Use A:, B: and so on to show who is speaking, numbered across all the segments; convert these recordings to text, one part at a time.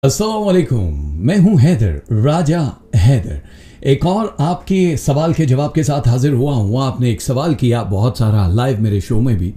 A: अस्सलाम वालेकुम। मैं हूं हैदर, राजा हैदर। एक और आपके सवाल के जवाब के साथ हाजिर हुआ हूं। आपने एक सवाल किया बहुत सारा लाइव मेरे शो में भी,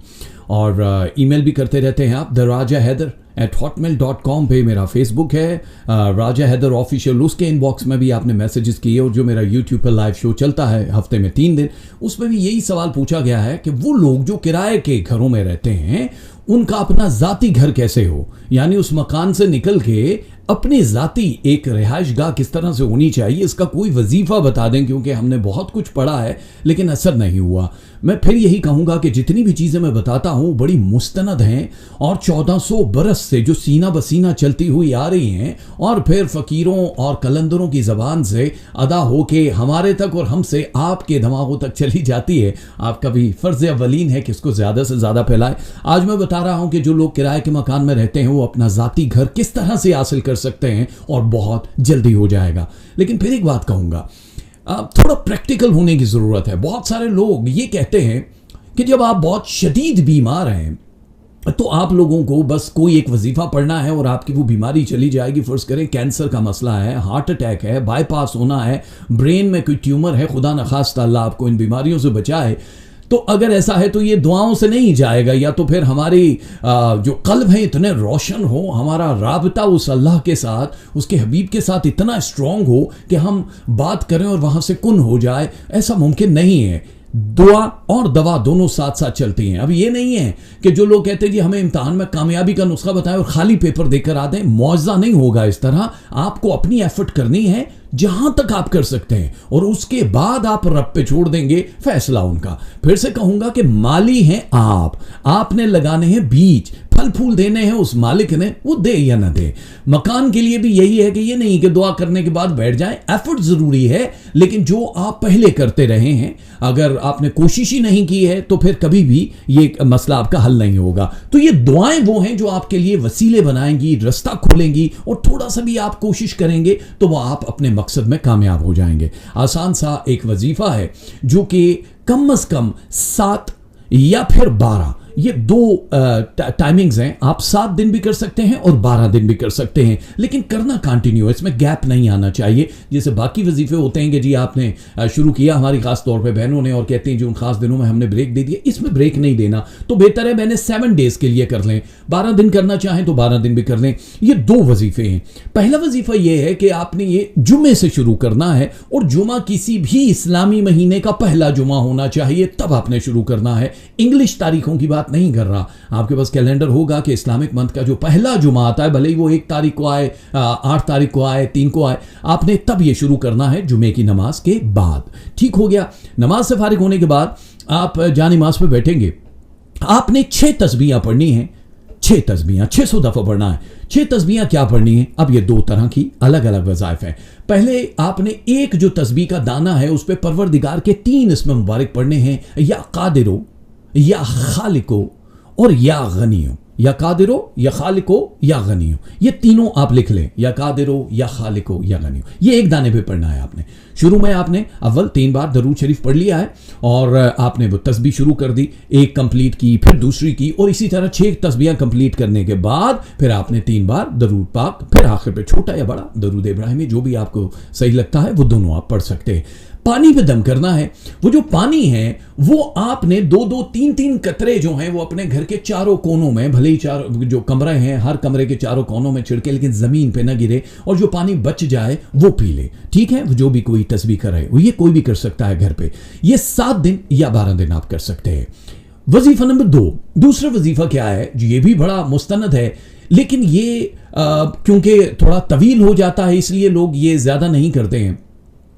A: और ईमेल भी करते रहते हैं आप। द राजा हैदर @hotmail.com पे मेरा फेसबुक है, राजा हैदर ऑफिशियल। उसके इनबॉक्स में भी आपने मैसेजेस किए, और जो मेरा यूट्यूब पर लाइव शो चलता है हफ्ते में 3 दिन, उसमें भी यही सवाल पूछा गया है कि वो लोग जो किराए के घरों में रहते हैं उनका अपना जाती घर कैसे हो, यानी उस मकान से निकल के अपनी जाती एक रिहाइश गाह किस तरह से होनी चाहिए। इसका कोई वजीफा बता दें, क्योंकि हमने बहुत कुछ पढ़ा है लेकिन असर नहीं हुआ। मैं फिर यही कहूँगा कि जितनी भी चीज़ें मैं बताता हूँ बड़ी मुस्तनद हैं, और 1400 बरस से जो सीना बसीना चलती हुई आ रही हैं, और फिर फ़कीरों और कलंदरों की ज़बान से अदा होके हमारे तक और हमसे आपके दिमागों तक चली जाती है। आपका भी फ़र्ज़ अवलीन है कि इसको ज़्यादा से ज़्यादा फैलाएं। आज मैं बता रहा हूँ कि जो लोग किराए के मकान में रहते हैं वो अपना ज़ाती घर किस तरह से हासिल कर सकते हैं, और बहुत जल्दी हो जाएगा। लेकिन फिर एक बात कहूँगा, थोड़ा प्रैक्टिकल होने की ज़रूरत है। बहुत सारे लोग ये कहते हैं कि जब आप बहुत शदीद बीमार हैं तो आप लोगों को बस कोई एक वजीफा पढ़ना है और आपकी वो बीमारी चली जाएगी। फर्ज करें कैंसर का मसला है, हार्ट अटैक है, बाईपास होना है, ब्रेन में कोई ट्यूमर है, खुदा न खास्ता अल्लाह आपको इन बीमारियों से बचाए। तो अगर ऐसा है तो ये दुआओं से नहीं जाएगा, या तो फिर हमारी जो कल्ब है इतने रोशन हो, हमारा राबता उस अल्लाह के साथ, उसके हबीब के साथ इतना स्ट्रांग हो कि हम बात करें और वहाँ से कुन हो जाए। ऐसा मुमकिन नहीं है। दुआ और दवा दोनों साथ साथ चलती हैं। अब ये नहीं है कि जो लोग कहते हैं कि हमें इम्तिहान में कामयाबी का नुस्खा बताएं और खाली पेपर देकर आ दें। मुआवजा नहीं होगा इस तरह। आपको अपनी एफर्ट करनी है जहां तक आप कर सकते हैं, और उसके बाद आप रब पे छोड़ देंगे फैसला उनका। फिर से कहूंगा कि माली हैं आपने लगाने हैं बीज, फल फूल देने हैं उस मालिक ने, वो दे या ना दे। मकान के लिए भी यही है कि ये नहीं कि दुआ करने के बाद बैठ जाएं। एफर्ट जरूरी है, लेकिन जो आप पहले करते रहे हैं, अगर आपने कोशिश ही नहीं की है तो फिर कभी भी ये मसला आपका हल नहीं होगा। तो ये दुआएं वो हैं जो आपके लिए वसीले बनाएंगी, रास्ता खोलेंगी, और थोड़ा सा भी आप कोशिश करेंगे तो वो आप अपने मकसद में कामयाब हो जाएंगे। आसान सा एक वजीफा है जो कि कम से कम 7 या फिर 12, ये 2 टाइमिंग्स हैं। आप 7 दिन भी कर सकते हैं और 12 दिन भी कर सकते हैं, लेकिन करना कंटिन्यू, इसमें गैप नहीं आना चाहिए। जैसे बाकी वजीफे होते हैं कि जी आपने शुरू किया हमारी खास तौर पे बहनों ने, और कहते हैं जी उन खास दिनों में हमने ब्रेक दे दिया, इसमें ब्रेक नहीं देना। तो बेहतर है मैंने 7 डेज के लिए कर लें। 12 दिन करना चाहें तो 12 दिन भी कर लें। ये 2 वजीफे हैं। पहला वजीफा ये है कि आपने ये जुमे से शुरू करना है, और जुमा किसी भी इस्लामी महीने का पहला जुमा होना चाहिए, तब आपने शुरू करना है। इंग्लिश तारीखों की बात नहीं कर रहा। आपके पास कैलेंडर होगा कि इस्लामिक मंथ का जो पहला जुमा आता है, भले ही वो 1 तारीख को आए, 8 तारीख को आए, 3 को आए, आपने तब ये शुरू करना है जुमे की नमाज के बाद। ठीक हो गया। नमाज से फारिग होने के बाद आप जा नमाज पे बैठेंगे। आपने 6 तस्बीहां पढ़नी है। 6 तस्बीहां 600 दफा पढ़ना है। 6 तस्बीहां क्या पढ़नी है? अब ये 2 तरह की अलग अलग वज़ाइफ हैं। पहले आपने एक जो तस्बीह का दाना है उस पर परवरदिगार के 3 इस्म मुबारक पढ़ने हैं, या कादिरो, या खालिको, और या गनियो। या कादिरो, या खालिको, या गनियो, ये तीनों आप लिख लें। या कादिरो, या खालिको, या गनियो, ये एक दाने पे पढ़ना है आपने। शुरू में आपने अव्वल 3 बार दरूद शरीफ पढ़ लिया है, और आपने वो तस्बीह शुरू कर दी, एक कंप्लीट की, फिर दूसरी की, और इसी तरह 6 तस्बीहां कंप्लीट करने के बाद फिर आपने 3 बार दरूद पाक, फिर आखिर पे छोटा या बड़ा दरूद इब्राहिमी, जो भी आपको सही लगता है वो दोनों आप पढ़ सकते हैं। पानी पे दम करना है। वो जो पानी है वो आपने 2-2, 3-3 कतरे जो हैं वो अपने घर के चारों कोनों में, भले ही 4 जो कमरे हैं हर कमरे के चारों कोनों में छिड़के, लेकिन जमीन पे ना गिरे, और जो पानी बच जाए वो पी ले। ठीक है, जो भी कोई तस्बीह करे, ये कोई भी कर सकता है घर पे। ये 7 दिन या 12 दिन आप कर सकते हैं। वजीफा नंबर 2, दूसरा वजीफा क्या है? ये भी बड़ा मुस्तनद है, लेकिन ये क्योंकि थोड़ा तवील हो जाता है इसलिए लोग ये ज्यादा नहीं करते हैं।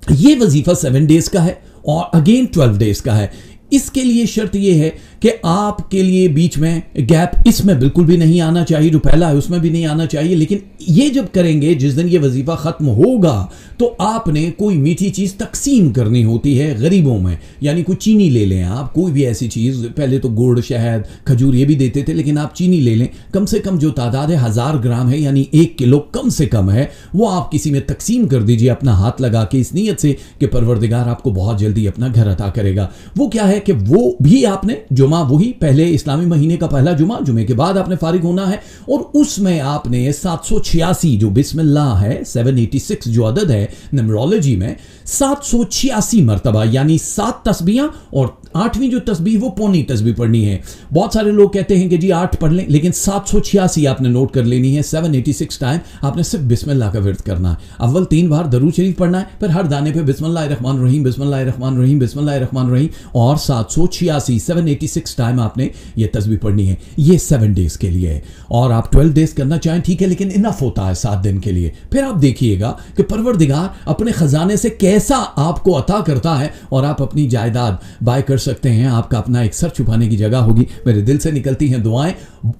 A: ये वजीफा 7 डेज का है और अगेन 12 डेज का है। इसके लिए शर्त यह है कि आपके लिए बीच में गैप इसमें बिल्कुल भी नहीं आना चाहिए, जो पहला है उसमें भी नहीं आना चाहिए। लेकिन ये जब करेंगे, जिस दिन ये वजीफा खत्म होगा, तो आपने कोई मीठी चीज तकसीम करनी होती है गरीबों में। यानी कोई चीनी ले लें आप, कोई भी ऐसी चीज, पहले तो गुड़, शहद, खजूर ये भी देते थे, लेकिन आप चीनी ले लें। कम से कम जो तादाद है 1000 ग्राम है, यानी 1 किलो कम से कम है, वो आप किसी में तकसीम कर दीजिए अपना हाथ लगा के, इस नीयत से कि परवरदिगार आपको बहुत जल्दी अपना घर अता करेगा। वो क्या है कि वो भी आपने जुमा जुमा वही पहले इस्लामी महीने का पहला जुमे के बाद आपने फारिग होना है, और उसमें आपने 786 जो बिस्मिल्लाह है, 786 जो अदद है न्यूमरोलॉजी में, 786 मरतबा यानी 7 तस्बीहां, और 8वीं जो तस्बीह वो पौनी तस्बीह पढ़नी है। बहुत सारे लोग कहते हैं कि जी 8 पढ़ लें, लेकिन 786 आपने नोट कर लेनी है। 786 टाइम आपने सिर्फ बिस्मिल्लाह का विर्द करना है। अव्वल 3 बार दरूद शरीफ पढ़ना है, फिर हर दाने पे बिस्मिल्लाहिर्रहमानिर्रहीम बिस्मिल्लाहिर्रहमानिर्रहीम बिस्मिल्लाहिर्रहमानिर्रहीम, और 786 टाइम आपने ये तस्बीह पढ़नी है। ये 7 डेज के लिए है, और आप 12 डेज करना चाहें ठीक है, लेकिन इनफ होता है 7 दिन के लिए। फिर आप देखिएगा कि परवरदिगार अपने खजाने से कैसा आपको अता करता है, और आप अपनी जायदाद बाय कर सकते हैं। आपका अपना एक सर छुपाने की जगह होगी। मेरे दिल से निकलती हैं दुआएं।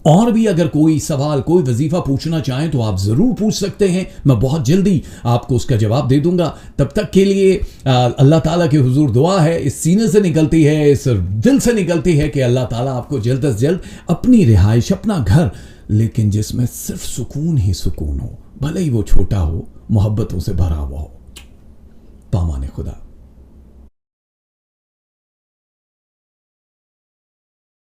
A: और भी अगर कोई सवाल, कोई वजीफा पूछना चाहें तो आप जरूर पूछ सकते हैं, मैं बहुत जल्दी आपको उसका जवाब दे दूंगा। तब तक के लिए अल्लाह ताला के हुजूर दुआ है, इस सीने से निकलती है, इस दिल से निकलती है कि अल्लाह ताला आपको जल्द से जल्द अपनी रिहाइश, अपना घर, लेकिन जिसमें सिर्फ सुकून ही सुकून हो, भले ही वो छोटा हो, मोहब्बतों से भरा हुआ हो। पामाने खुदा।